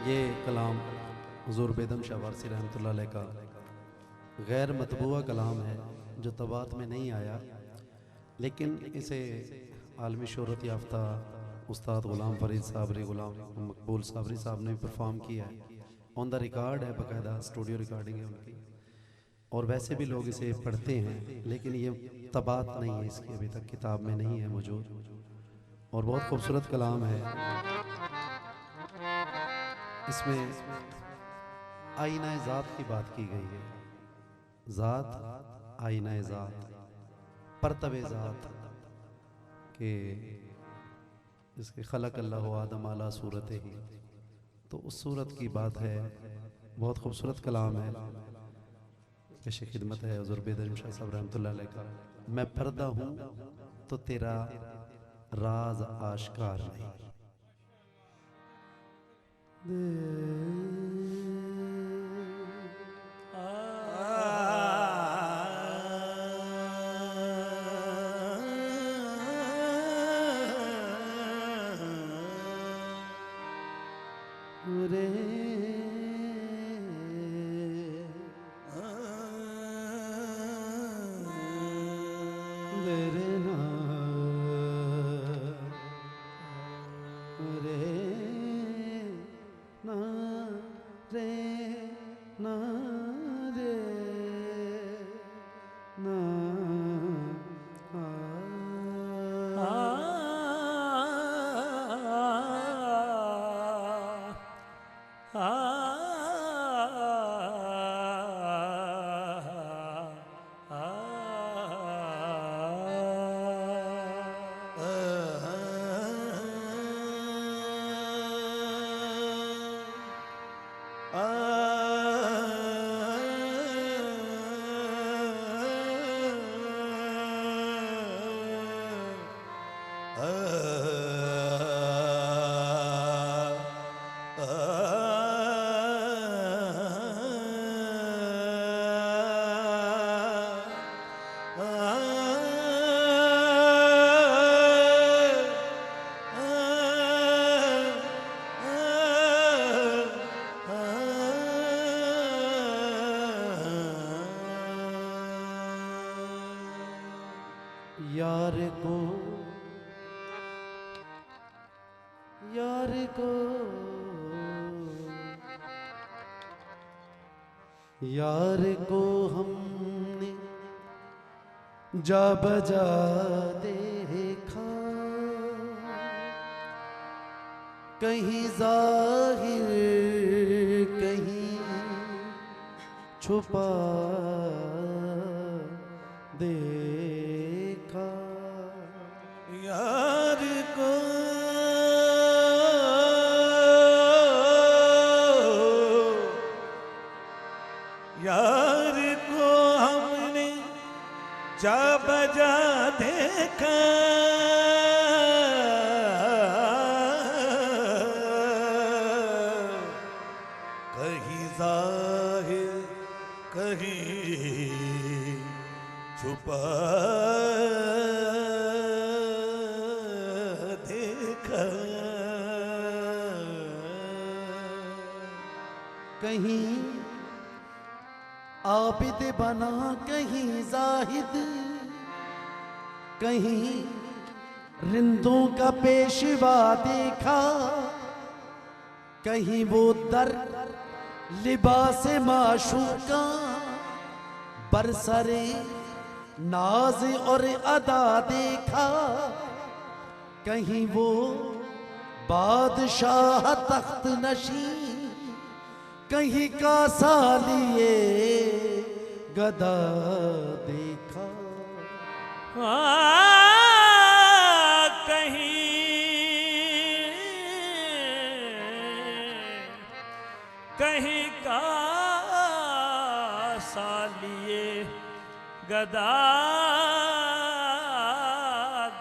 ये कलाम हुज़ूर बेदम शाह वारसी रहमतुल्लाह अलैह का गैर मतबूआ कलाम है जो तबात में नहीं आया, लेकिन इसे आलमी शोहरत याफ्ता उस्ताद ग़ुलाम फरीद साबरी, ग़ुलाम मकबूल साबरी साहब ने भी परफॉर्म किया है। ऑन द रिकॉर्ड है, बाकायदा स्टूडियो रिकॉर्डिंग है उनकी। और वैसे भी लोग इसे पढ़ते हैं, लेकिन ये तबात नहीं है इसकी, अभी तक किताब में नहीं है मौजूद। और बहुत खूबसूरत कलाम है। इसमें आईना ज़ात की बात की गई है। ज़ात, आईना ज़ात, परतबे ज़ात के इसके खलक अल्लाह आदम अला सूरत ही, तो उस सूरत की बात है। बहुत खूबसूरत कलाम है। पेश खिदमत है हुज़ूर बेदम शाह साहब रहमतुल्लाह अलैह का। मैं पर्दा हूँ तो तेरा राज आश्कार नहीं। यार को हमने जा बजा देखा, कहीं जाहिर कहीं छुपा देखा। यार को हमने जा बजा देखा, कहीं जाहिर कहीं छुपा देखा। कहीं आबिद बना कहीं जाहिद, कहीं रिंदों का पेशवा देखा, कहीं वो दर लिबास माशूका बरसरे नाज और अदा देखा, कहीं वो बादशाह तख्त नशी, कहीं का सालिए गदा देखा। कहीं का सालिए गदा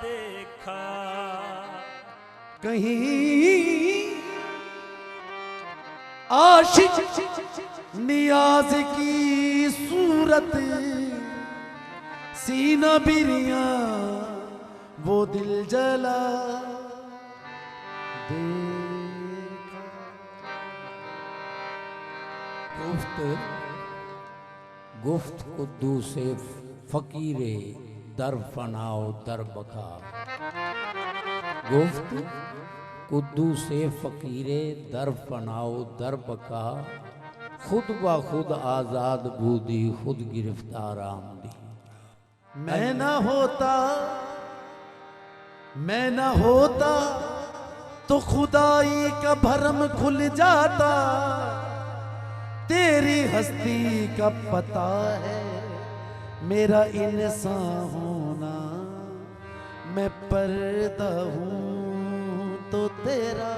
देखा। कहीं आशिक नियाज की सूरत, सीना बिरिया वो दिल जला देखा। गुफ्त कुद्दू से फकीरे दर फनाओ दर बका। गुफ्त कुद्दू से फकीरे दर फनाओ दर बका। खुद ब खुद आज़ाद बूदी खुद गिरफ्तार आमदी। मैं ना होता तो खुदाई का भरम खुल जाता। तेरी हस्ती का पता है मेरा इंसान होना। मैं पर्दा हूँ तो तेरा,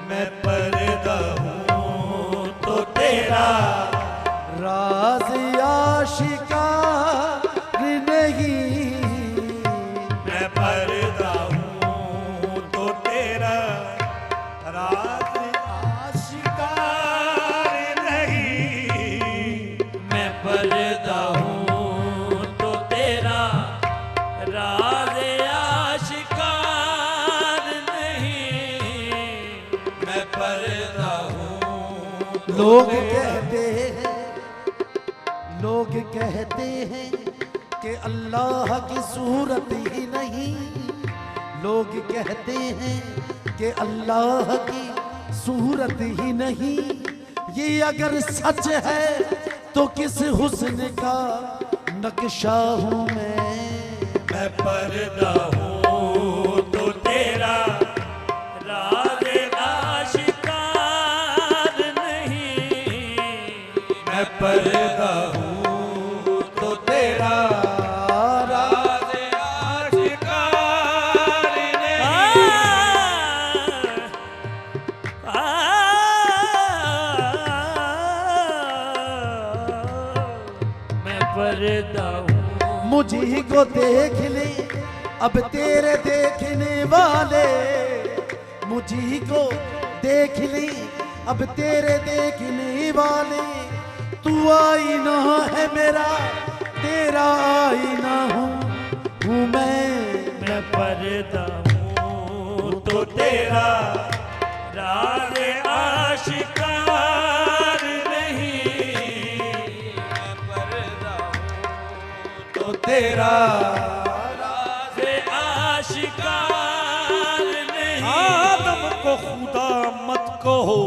मैं पर्दा हूँ तो तेरा। राज आशिकार नहीं। मैं पर्दा हूँ तो तेरा। राज आशिकार नहीं। मैं पर्दा हूँ तो तेरा। राज आशिकार नहीं। मैं पर्दा हूँ तो लोग तेरा। कहते हैं कि अल्लाह की सूरत ही नहीं। लोग कहते हैं कि अल्लाह की सूरत ही नहीं। ये अगर सच है तो किस हुस्न का नक्शा हूँ मैं। मैं पर्दा हूँ तो तेरा। राज आशिकार नहीं। मैं पर्दा हूँ तो तेरा। राज आशिकार नहीं। मैं पर्दा हूँ। मुझी को देख ले अब तेरे देखने वाले। मुझी को देख ले अब तेरे देखने वाले। तू आईना है मेरा तेरा आईना हूँ मैं पर्दा हूँ तो तेरा। राज आशिकार नहीं। मैं पर्दा हूँ तो तेरा। राज आशिकार नहीं। आदम को खुदा मत कहो,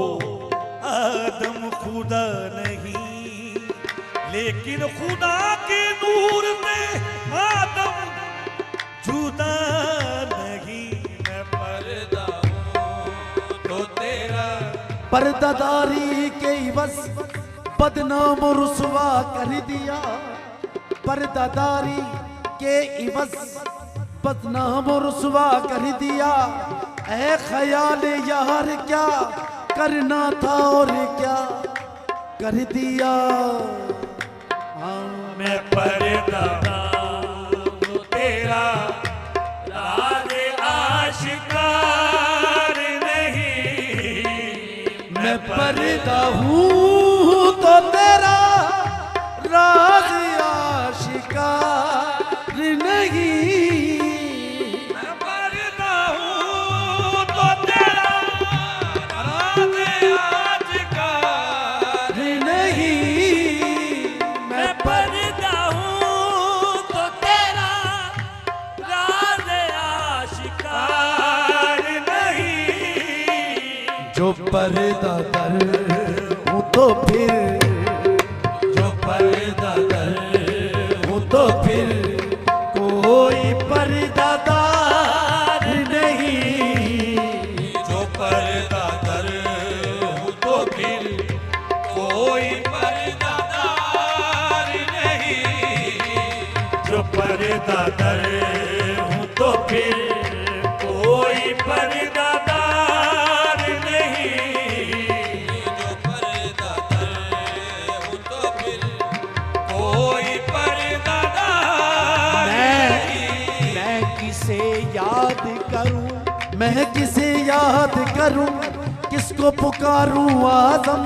आदम खुदा नहीं। लेकिन खुदा के नूर में आदम जुदा नहीं। मैं पर्दा हूँ तो तेरा। पर्दादारी के बस बदनाम रुसवा कर दिया। पर्दादारी के इवज बदनाम रुसवा कर दिया। ऐ ख्याल यार क्या करना था और क्या कर दिया। मैं पर्दा हूँ तेरा। राज आशिकार नहीं। मैं पर्दा हूँ तो तेरा राज आशिकार नहीं। मैं पर्दा हूँ तो तेरा। राज आशिकार नहीं। मैं पर्दा हूँ तो तेरा। राज आशिकार नहीं। जो पर्दा कर हूँ तो फिर, जो पर्दा कर हूँ तो फिर कोई पर्दादार नहीं। जो पर्दा कर हूँ तो फिर कोई पर्दादार नहीं। जो पर्दा कर हूँ तो फिर कोई पर्दादार नहीं। जो पर्दा कर हूँ तो फिर कोई पर्दादार नहीं। मैं किसे याद करूं, मैं किसे याद करूं, किसको पुकारूं आज़म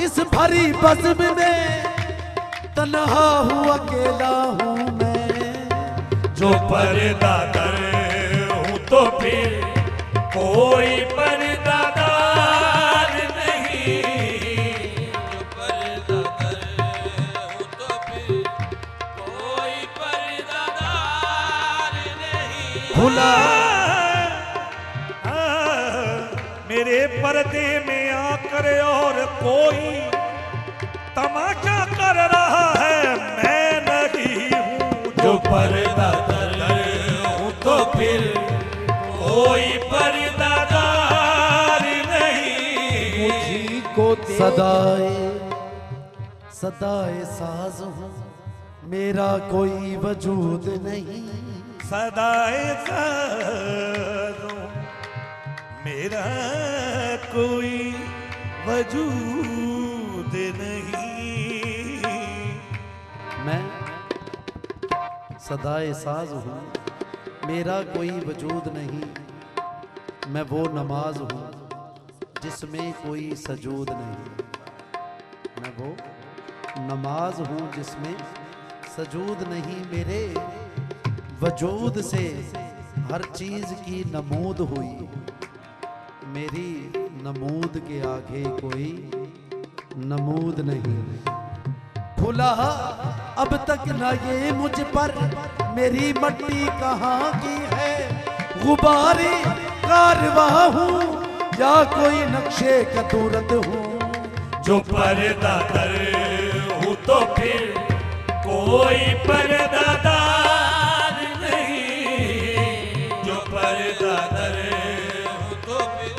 इस भरी बज़्म में। तन्हा हूँ अकेला हूँ मैं। जो पर्दा कर हूँ तो फिर कोई पर्दादार नहीं। जो खुला मेरे पर्दे में आकर और कोई तमाशा कर रहा है, मैं नहीं हूँ जो पर्दा कर हूँ, तो फिर कोई पर्दादार नहीं। मुझी को दे सदाए सदाए साज हूँ, मेरा कोई वजूद नहीं। सदाए साज़ों मेरा कोई वजूद नहीं। मैं सदाए साज हूँ, मेरा कोई वजूद नहीं। मैं वो नमाज हूँ जिसमें कोई सजूद नहीं। मैं वो नमाज हूँ जिसमें सजूद नहीं। मेरे वजूद से हर चीज़ की नमूद हुई, मेरी नमूद के आगे कोई नमूद नहीं। खुला अब तक ना ये मुझ पर मेरी मट्टी कहाँ की है, गुबारे कारवा हूँ या कोई नक्शे कतूरत हूँ। जो पर्दा कर हूँ तो फिर कोई पर्दादार नहीं। जो पर्दा कर हूँ तो फिर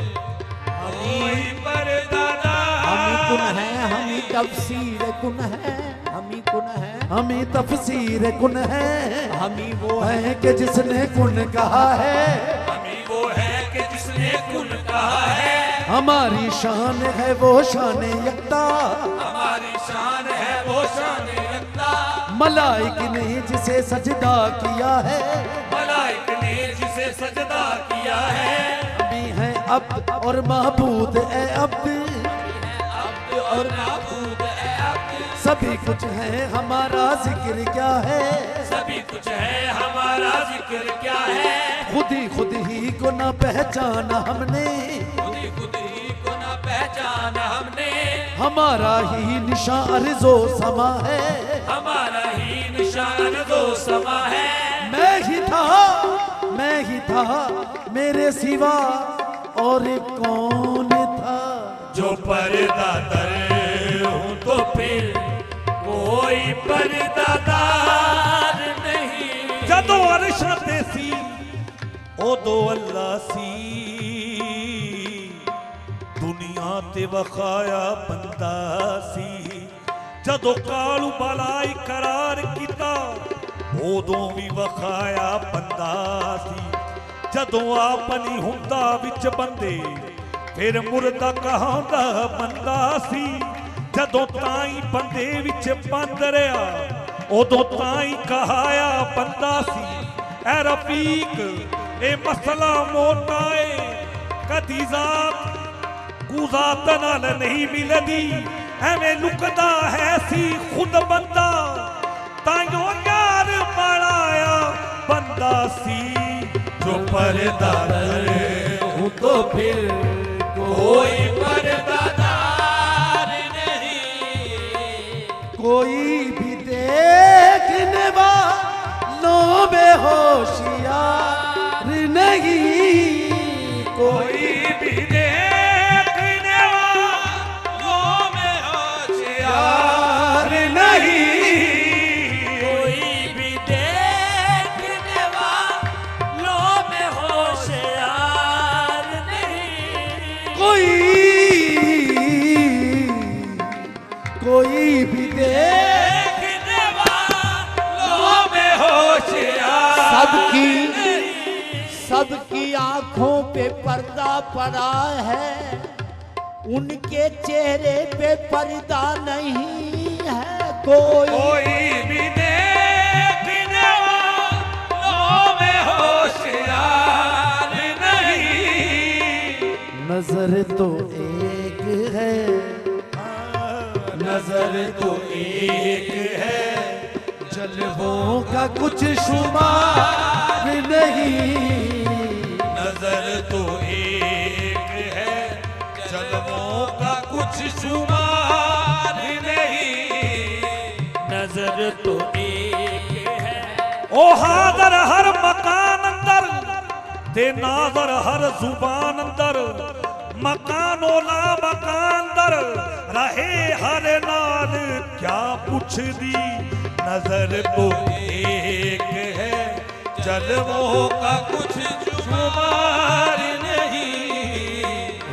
कोई पर्दादार। हमी कुन है, हमी तफसीर कुन है, हमी कुन है, हमें तफसीर कुन है, हमी वो है कि जिसने कुन कहा है। हमी वो है कि जिसने कुन कहा है। हमारी शान है वो शान यकता, हमारी शान है वो शान यकता। मलाइक ने जिसे सजदा किया है, मलाइक ने जिसे सजदा किया है। अभी है अब्द और महबूद ए अब्द, अब्द और महबूब है अब्द। सभी कुछ है हमारा जिक्र क्या है। सभी कुछ है हमारा जिक्र क्या है। खुद ही को ना पहचाना हमने, खुद ही को ना पहचाना हमने। हमारा ही निशान अर्ज़ो समा है। हमारा ही निशान दो समा है। मैं ही था मेरे सिवा और कौन था। जो पर्दा तर हूँ तो फिर कोई पर्दादार नहीं। जदों अर्श ते सी ओदो अल्लाह सी, दुनिया ते वखाया बंदा सी। जदों कालू बलाई करार किता ओदों भी वखाया बंदा सी। जदों अपनी हुंदा विच बंदे फिर मुर्दा कहांदा बंदा सी। जदों ताई बंदे विच बंद रहा उदों ताई कहाया बंदा सी। ऐ रफीक ए मसला मोटा है, कदी जात गुजात नाल नहीं मिलदी। एवें लुकदा है सी खुद बंदा, ताइयों यार बनाया बंदा सी। जो पर्दा हूँ तो फिर कोई पर्दादार नहीं। कोई भी देखने वालों में होशियार नहीं। कोई भी देखने वालों में होशियार नहीं। कोई भी देखने वालों में होशियार नहीं। कोई भी देखने वालों में होशियार सबकी आंखों पे पर्दा पड़ा है, उनके चेहरे पे पर्दा नहीं है। कोई भी देखने वालों में होशियार नहीं। नजर तो एक है, नजर तो एक है, जलवों का कुछ शुमार नहीं। नजर तो एक है, जलवों का कुछ शुमार नहीं। नजर तो एक है। ओ हादर हर मकान अंदर ते नाज़र हर जुबान अंदर मकानो ला मकान दर रहे हर नाल क्या पुछ दी नजर तो एक है जलवों का कुछ शुमार नहीं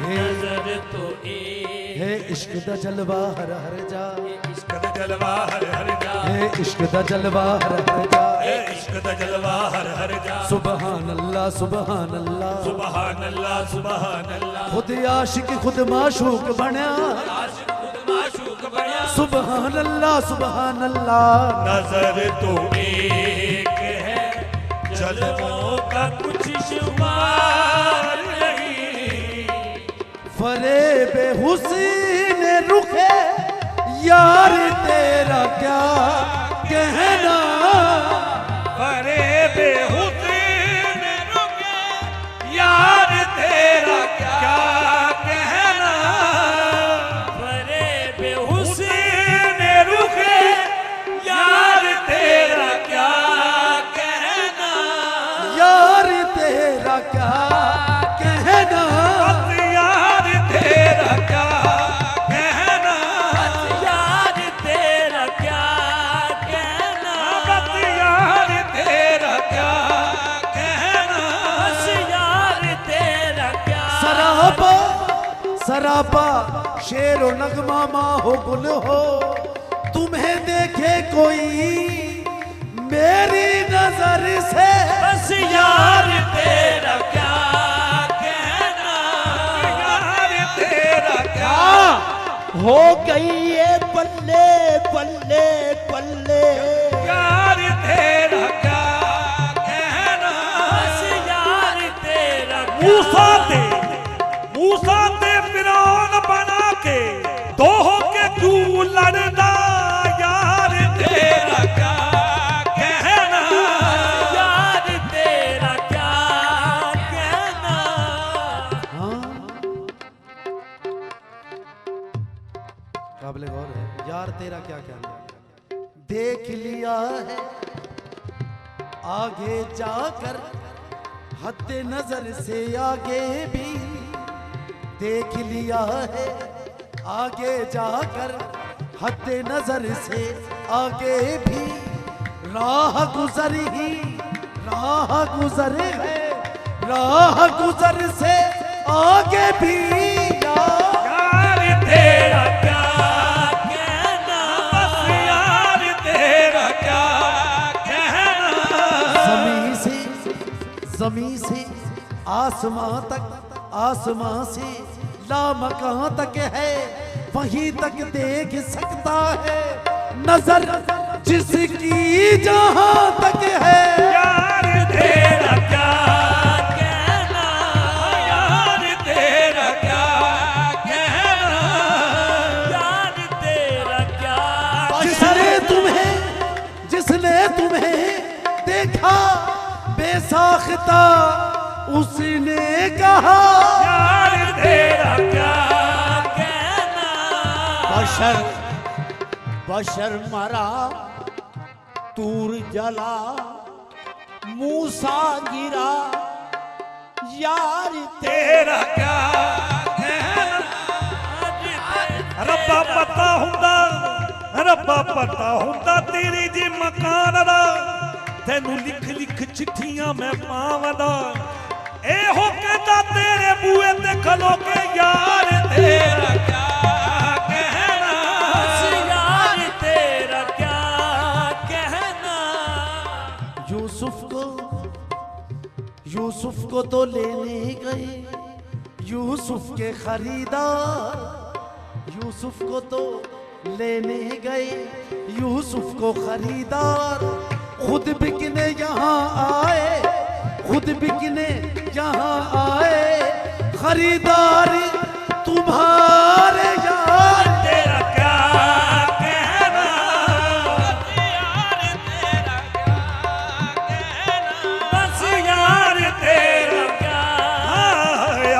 नजर तो एक है इश्क दा जलवा हर हर जा इश्क दा जलवा हर हर जा है इश्क दा जलवा हर हर जा इश्क दा जलवा हर हर जा सुबहान अल्लाह सुबहान अल्लाह सुबहान अल्लाह सुबहान अल्लाह खुद आशिक खुद माशूक बनया सुबहान अल्लाह सुबहान अल्लाह नजर तो एक है जलवों का कुछ शुमार नहीं फरेब हुस्न रुखे यार तेरा क्या कहना फरेब हुस्न रुके यार तेरा क्या कहना फरेब हुस्न रुके यार तेरा क्या कहना यार तेरा क्या कहना यार तेरा क्या कहना यार तेरा क्या कहना यार तेरा क्या कहना यार तेरा क्या सरापा सरापा शेर और नगमा माँ हो गुल हो तुम्हें देखे कोई मेरी नजर से बस यार तेरा क्या कहना यार तेरा क्या हो गई ये बल्ले बल्ले बल्ले यार तेरा क्या कहना बस यार तेरा मूसा ते फिरौन बना के दो के क्यों लड़ना यार तेरा क्या कहना यार तेरा क्या कहना हाँ काबिल गौर है यार तेरा क्या कहना देख लिया है आगे जाकर हद नजर से आगे भी देख लिया है आगे जाकर हद नजर से आगे भी राह गुजर ही राह गुजर है राह गुजर से आगे भी यार तेरा क्या कहना बस यार तेरा क्या कहना जमी से आसमां तक आसमां से लामकां तक है वहीं तक देख सकता है नजर जिसकी जहां तक है यार तेरा क्या कहना यार तेरा क्या कहना यार तेरा क्या जिसने तुम्हें देखा बेसाख्ता उसने कहा यार तेरा क्या कहना बशर बशर मरा तूर जला मूसा गिरा यार तेरा क्या कहना रब्बा पता हुंदा तेरी जी मकान दा तैनू लिख लिख चिट्ठियां मैं पावदा एहो कहता तेरे बूए ते खलो के यार तेरा क्या कहना यार तेरा क्या कहना यूसुफ को तो लेने गए यूसुफ के खरीदार यूसुफ को तो लेने गए यूसुफ को खरीदार खुद बिकने यहाँ आए खुद बिकने यहाँ आए खरीदारी तुम्हारे यार तेरा क्या कहना यार तेरा क्या कहना बस यार तेरा क्या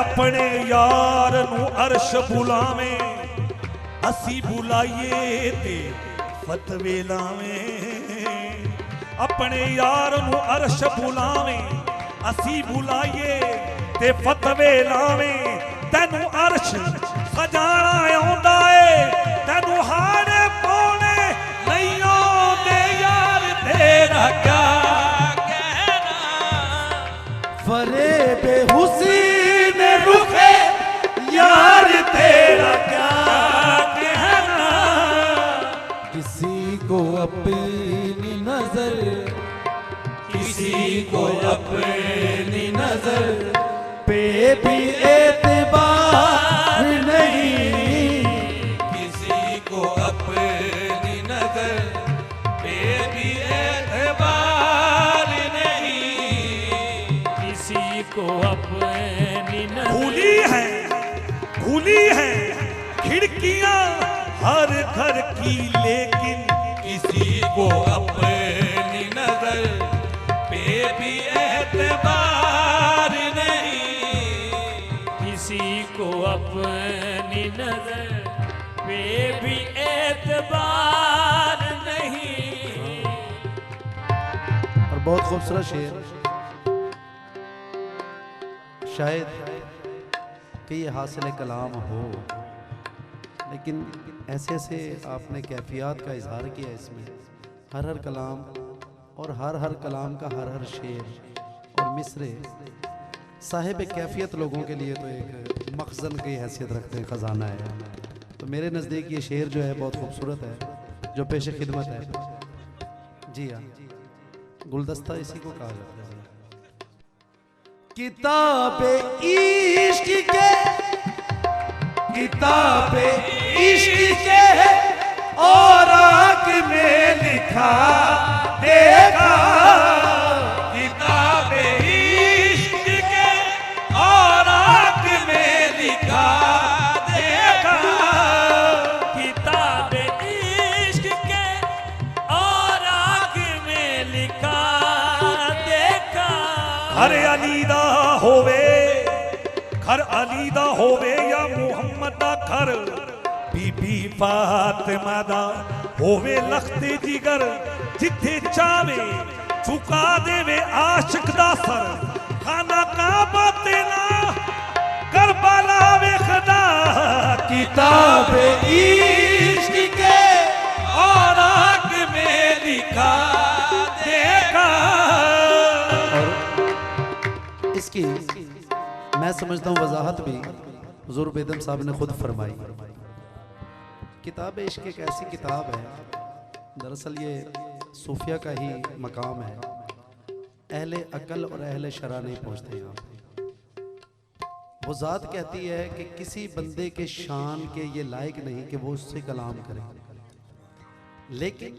अपने यार नू अर्श बुलावे असी बुलाइए ते फतवे लावे अपने यार नू अर्श बुलावे असी बुलाइए ते फतवे लावें तैनू अर्श सजाना आउंदा ए तैनू हारे पाने नहीं आउंदे यार तेरा क्या फरेब हुस्न रुखे यार तेरा क्या कहना। किसी को अपनी नजर किसी को अपनी नजर पे भी एतबार नहीं, किसी को अपनी नजर पे भी एतबार नहीं, किसी को अपनी खुली है खिड़कियां हर घर की लेकिन किसी को अपनी नजर पे भी एतबार नहीं, किसी को अपनी नजर पे भी एतबार नहीं। और बहुत खूबसूरत शेर, शायद कि ये हासिल कलाम हो, लेकिन ऐसे ऐसे आपने कैफियत का इजहार किया इसमें। हर हर कलाम और हर कलाम का हर शेर और मिसरे साहिब कैफियत लोगों के लिए तो एक मखज़न की हैसियत रखते हैं, ख़जाना है। तो मेरे नज़दीक ये शेर जो है बहुत खूबसूरत है, जो पेश खिदमत है। जी हाँ, गुलदस्ता इसी को कहा जाता है। किताबे इश्क के, किताबे इश्क के और आग में लिखा देखा, किताबे इश्क के और आग में लिखा देखा, किताब इश्क के और आग में लिखा देखा। घर अलीदा होवे या मुहम्मद दा घर, बीबी फातिमा दा होवे लखते जिगर, जिथे चावे चुका देवे आशिक दा सर, खाना काबा ते ना करबला वेखदा। किताब इश्क के और आग में लिखा देखा। और इसकी मैं समझता हूँ वजाहत भी हुजूर बेदम साहब ने खुद फरमाई। किताब इश्क एक ऐसी किताब है, दरअसल ये सूफिया का ही मकाम है, अहले अकल और अहले शरा नहीं पहुँचते यहाँ पे। वो ज़ात कहती है कि किसी बंदे के शान के ये लायक नहीं कि वो उससे कलाम करे, लेकिन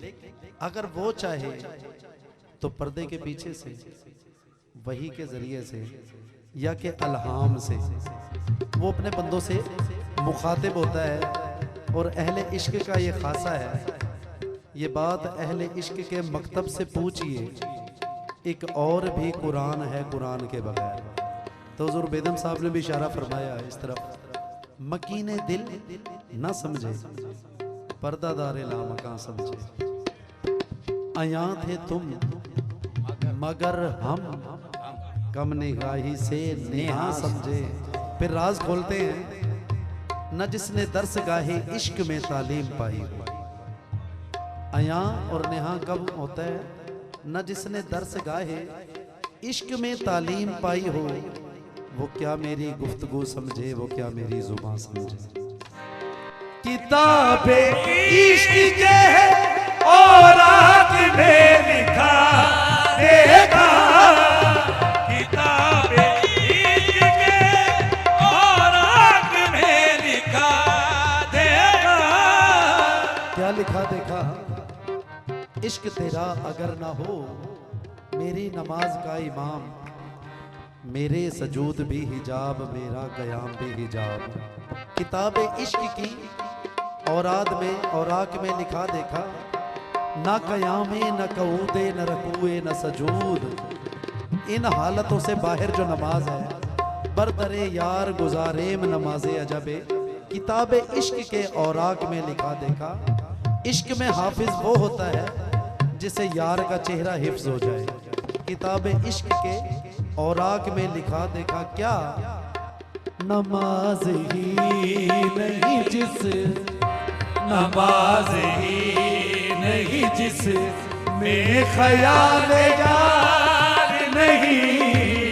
अगर वो चाहे तो पर्दे के पीछे से, वही के ज़रिए से या के अलहाम से वो अपने बंदों से मुखातिब होता है। और अहले इश्क का ये खासा है, ये बात अहले इश्क के मकतब से पूछिए, एक और भी कुरान है कुरान के बगैर। तो हुज़ूर बेदम साहब ने भी इशारा फरमाया इस तरफ, मकीने दिल ना समझे पर्दादारे लामकां समझे, अयां थे तुम मगर हम कम निगाही से नेहा समझे। फिर राज खोलते हैं, न जिसने दर्स गाहे इश्क में तालीम पाई हो। अयां और नेहा कब होता है? न जिसने दर्स गाहे इश्क में तालीम पाई हो, वो क्या मेरी गुफ्तगू समझे, वो क्या मेरी जुबान समझे। किताबे इश्क के और आग में लिखा देखा, किताबे इश्क के और आग में लिखा देखा। क्या लिखा देखा? इश्क तेरा अगर ना हो मेरी नमाज का इमाम, मेरे सजूद भी हिजाब, मेरा कयाम भी हिजाब। किताब इश्क की औराद में औराक में लिखा देखा, ना कयामे न कऊदे न रकूए न सजूद। इन हालतों से बाहर जो नमाज है, बरदरे यार गुजारेम नमाजे अजबे। किताब इश्क के औराक में लिखा देखा, इश्क में हाफिज वो होता है जिसे यार का चेहरा हिफ्ज हो जाए। किताब इश्क के और आग में लिखा देखा क्या, नमाज ही नहीं जिस, नमाज ही नहीं जिस में ख्याल यार नहीं,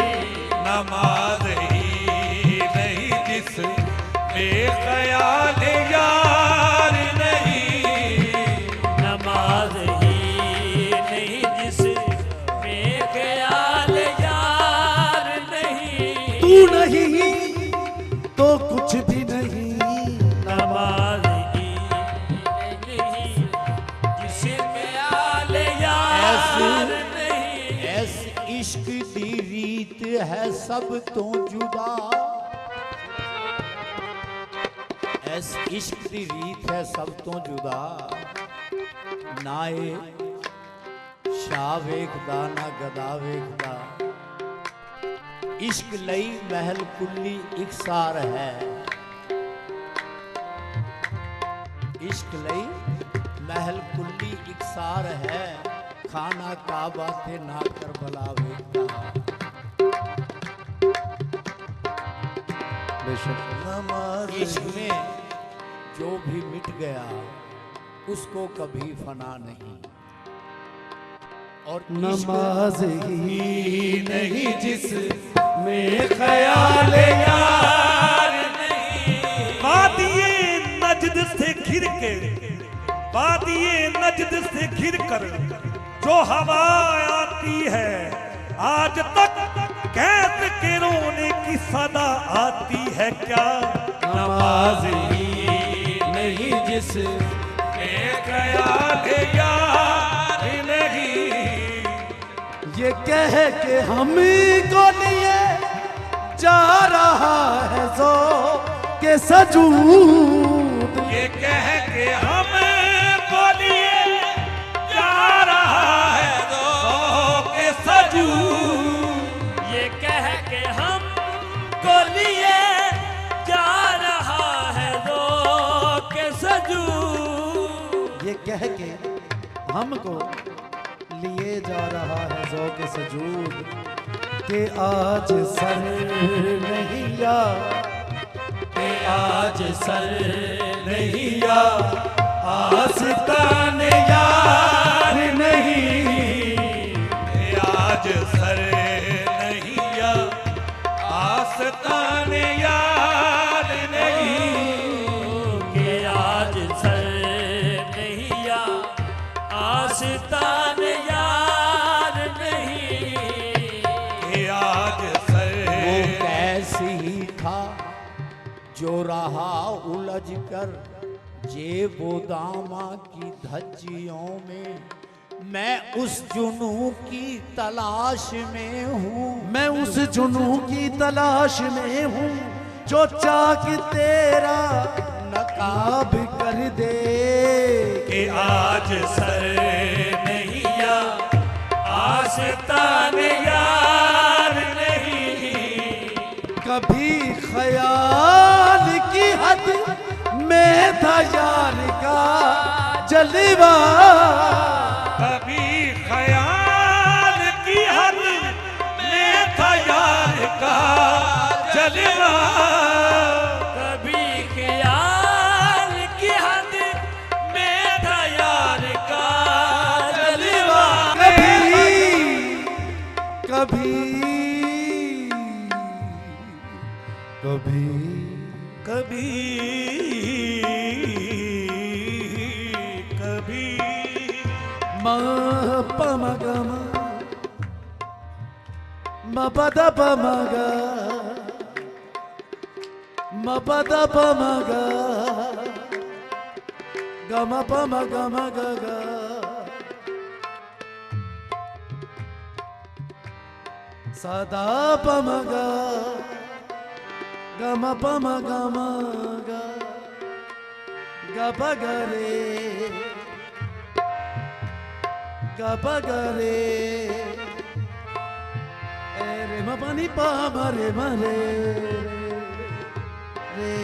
नमाज ही नहीं जिस में ख्याल यार नहीं, नमाज ही नहीं जिस में ख्याल यार नहीं, तू नहीं तो कुछ भी नहीं, नमाज ही नहीं जिस में ख्याल यार नहीं। ऐस इश्क दी रीत है सब तो जुदा, ऐस इश्क दी रीत है सब तो जुदा, नाए शाह वेखदा ना गदा वेखदा, इश्क लई महल कुल्ली इकसार है, इश्क लई महल कुल्ली इकसार है, खाना काबा थे ना करबला वेखदा। बेशक इश्क में जो भी मिट गया उसको कभी फना नहीं, और इश्क नमाज ही नहीं जिस में ख्याल यार नहीं, वादिये नजद से घिर के, वादिये नजद से घिर कर जो हवा आती है, आज तक कैद के रोने की सदा आती है क्या, नमाज ही नहीं जिस में ख्याल यार नहीं, ये कह के हम को लिए जा रहा है जो के सजूद, ये कह के हम बोलिए जा रहा है दो के सजू, ये कह के हम को लिए जा रहा है रो के सजू, ये कह के हमको लिए जा रहा है ज़ौक़ सजूद, कि आज सर नहीं या, के आज सर नहीं या आस्तान यार नहीं, के आज सर नहीं या आस्तान यार नहीं, के आज सर नहीं या आस्तान यार नहीं, के आज सर वो कैसी ही था जो रहा उलझ कर जेबो दामा की धज्जियों में, मैं उस जुनू की तलाश में हूँ, मैं उस जुनू की तलाश में हूँ जो चाक तेरा नकाब कर दे, के आज सर नहीं या आस्तान यार नहीं, कभी ख्याल की हद में था यार का जलवा, कभी ख्याल की हद में था यार का जलवा, कभी ख्याल की हद में था यार का जलवा, कभी कभी कभी कभी मा प म ग म प द प म ग म प द प म ग ग म प म ग म ग ग सदा प म ग ग म प म ग म ग ग प ग रे ग प ग रे ए रे म प नि प म रे म रे रे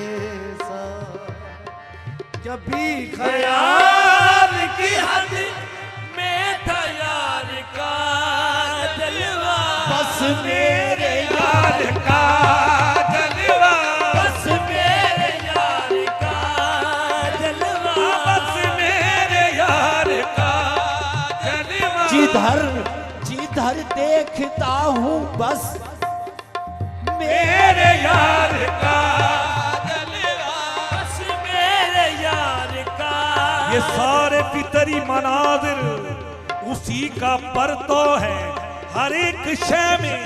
सा कभी ख्याल की हद में था यार का जलवा, बस मेरे यार का जलवा, बस मेरे यार का जलवा, बस मेरे यार का जलवा। जिधर जिधर देखता हूँ बस मेरे यार का जलवा, बस मेरे यार का। ये सारे फितरी मनाजिर उसी का परतो है, हर एक शय में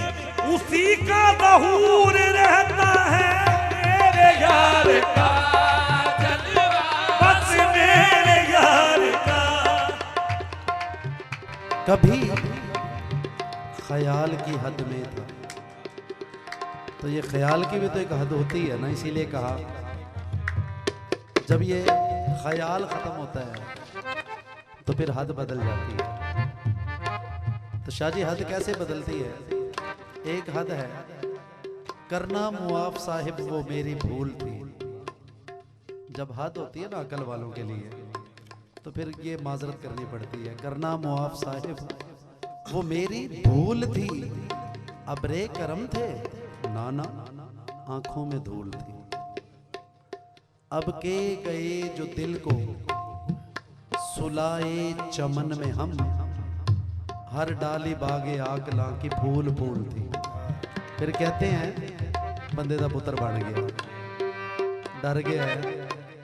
उसी का ज़हूर रहता है। मेरे यार का जलवा, बस मेरे यार का। कभी ख्याल की हद में था, तो ये ख्याल की भी तो एक हद होती है ना, इसीलिए कहा जब ये ख्याल ख़त्म होता है तो फिर हद बदल जाती है। तो शाहजी हद कैसे बदलती है? एक हद है, करना मुआफ साहिब वो मेरी भूल थी। जब हद होती है ना अकल वालों के लिए, तो फिर ये माजरत करनी पड़ती है, करना मुआफ साहिब वो मेरी भूल थी। अबरे करम थे नाना आंखों में धूल थी। अब के गए जो दिल को सुलाए चमन में हम, हर डाली बागे आकला की फूल फूल थी। फिर कहते हैं बंदे दा पुत्र बन गया, डर गया है,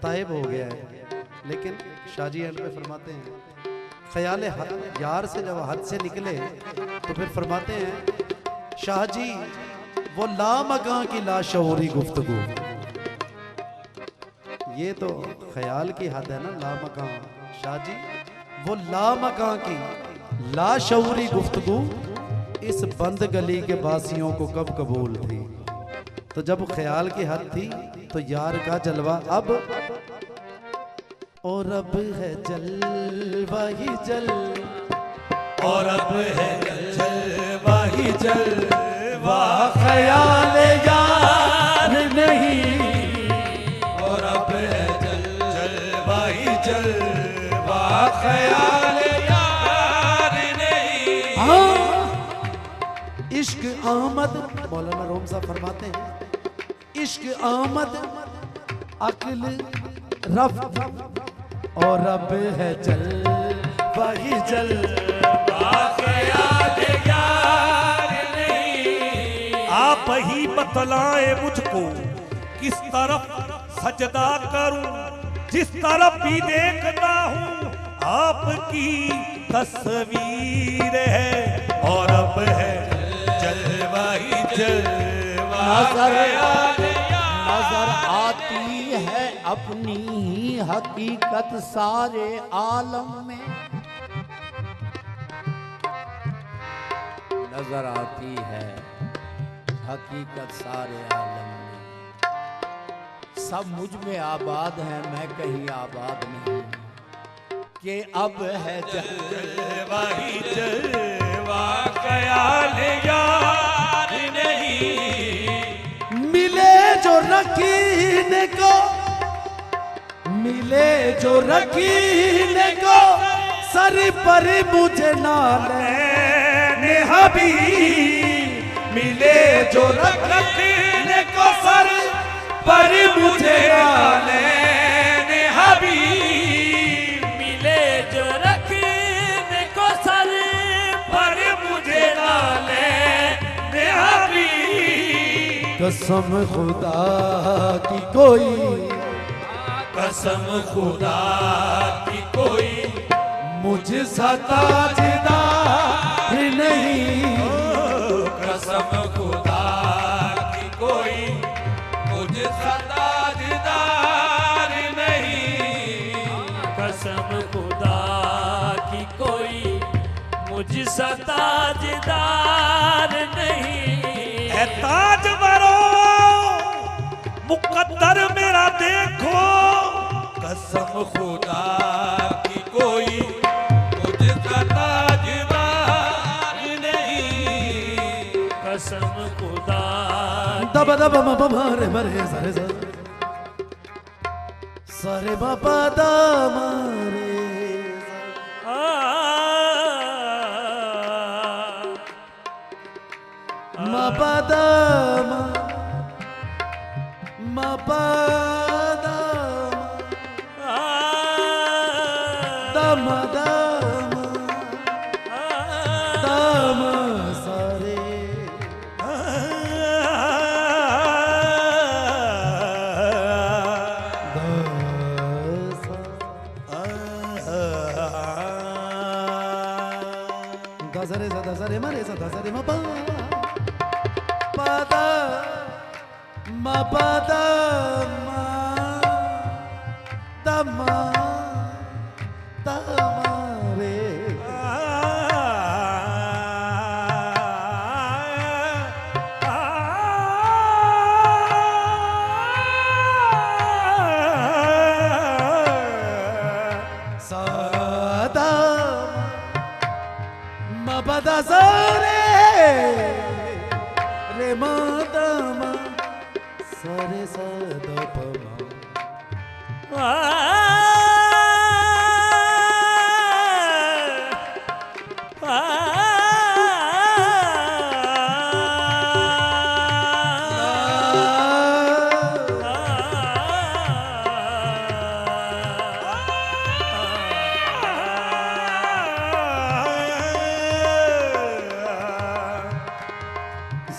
ताइब हो गया है। लेकिन शाहजी एंड पे फरमाते हैं ख्याल यार से जब हद से निकले तो फिर फरमाते हैं शाहजी वो लामकां की लाशऊरी गुफ्तगू। ये तो ख्याल की हद है ना, लामकां। शाहजी वो लामकां की लाशऊरी गुफ्तगू इस बंद गली के बासियों को कब कबूल थी। तो जब ख्याल की हद थी तो यार का जलवा अब, और अब है जलवा ही जल, और अब है जलवा ही जलवा, ख्याल यार नहीं। और अब है जलवा ही जलवा, ख्याल यार नहीं। हाँ, इश्क आमद, मौलाना रोम साहब फरमाते हैं इश्क आमद अक्ल रफ, और अब है जल वही जल, ख्याल यार नहीं। आप ही बतलाए मुझको किस तरफ सजदा करूं, जिस तरफ भी देखता हूं आपकी तस्वीर है। और अब है जलवा ही जलवा, नजर आती है अपनी ही हकीकत सारे आलम में। नजर आती है हकीकत सारे आलम में। सब मुझ में आबाद है, मैं कहीं आबाद नहीं। कि अब है जलवा ही जलवा, ख्याल यार नहीं। मिले जो रकीने को, मिले जो रकीने को, सर पर मुझे ना लेने हबीब। मिले जो रखने को सर पर मुझे ना लेने हबीब। मिले जो रखने को सर पर मुझे ना लेने हबीब। कसम खुदा की कोई, कसम खुदा की कोई मुझ सा ताजदार नहीं। कसम खुदा की कोई मुझ सा ताजदार नहीं। कसम खुदा की कोई मुझ सा ताजदार नहीं। है ताजवरो मुकद्दर मेरा देखो, कसम खुदा की कोई मुझ सा ताजदार नहीं। कसम खुदा दब दब मब मारे मरे सारे सारे बाबा दा मारे। pada ma ma pada da ma sa re da sa re ma re sa da sa re ma pa pada ma pada ma da ma re sa da ma pada sa re re ma da ma sa re sa da pa ma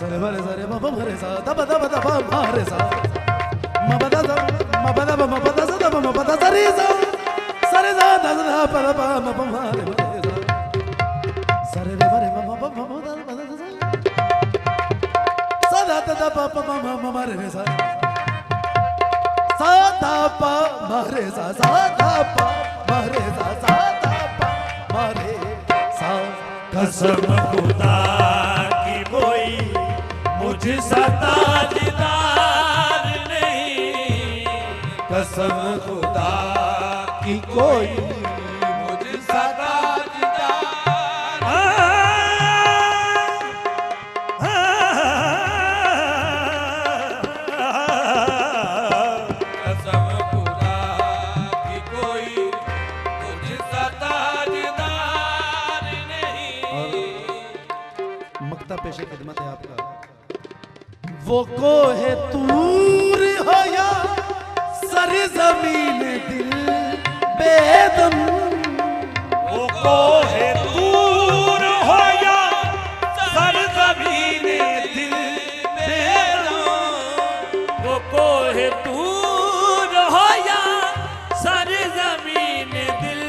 sare mare sare ma pa mare sa da pa mare sa ma pa da ma pa da ma pa da sa da ma pa da sa re sa sare da da pa da pa ma pa mare sa sare re mare ma pa ma da pa da sa da da pa pa ma mare sa da pa mare sa da pa mare sa da pa mare sa कसम खुदा की कोई मुझसा ताजदार नहीं, कसम खुदा की कोई मुझसा ताजदार कसम खुदा की कोई मुझसा ताजदार नहीं। मक्ता पेशे खिदमत है आपका। वो कोहे तूर हो या सरजमीन दिल बेदम, वो कोहे तूर हो या सरजमीन दिल बेदम, वो कोहे तूर हो या सरजमीन दिल,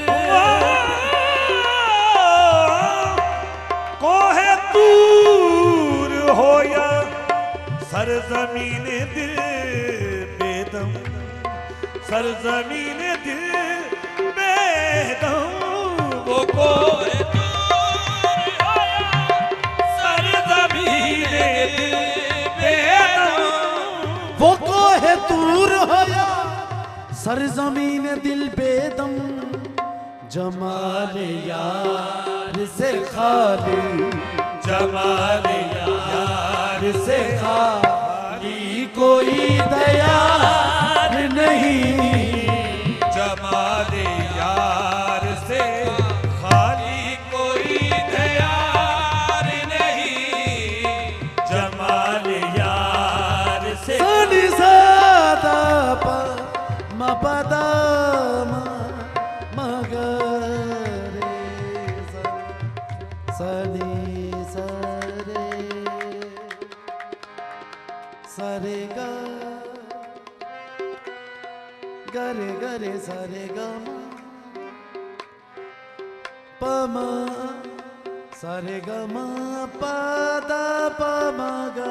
कोहे दूर हो या सरजमीन दिल बेदम, सरजमीन दिल बेदम, वो कोहे तूर हो या सरजमीन दिल बेदम, वो कोहे तूर हो या सरजमीन दिल बेदम, जमाल यार से खाली, जमाल यार से खाली कोई दयार नहीं, जमाल यार से खाली कोई दयार नहीं, जमाल यार से सनी सादा पा मा पदा मा मगरे सनी सरे सरे गा गरे गरे सरे गा पमा सरे गा मा पदा पमा गा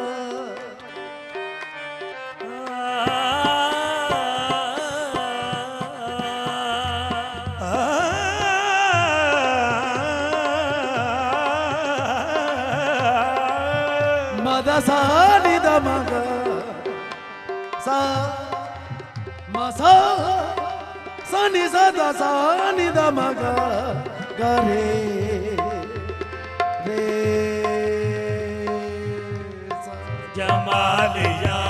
मदा सा नि दा मा गा सा मा सा सा नि सा दा सा नि दा मा गा गा रे रे सा जमाल यार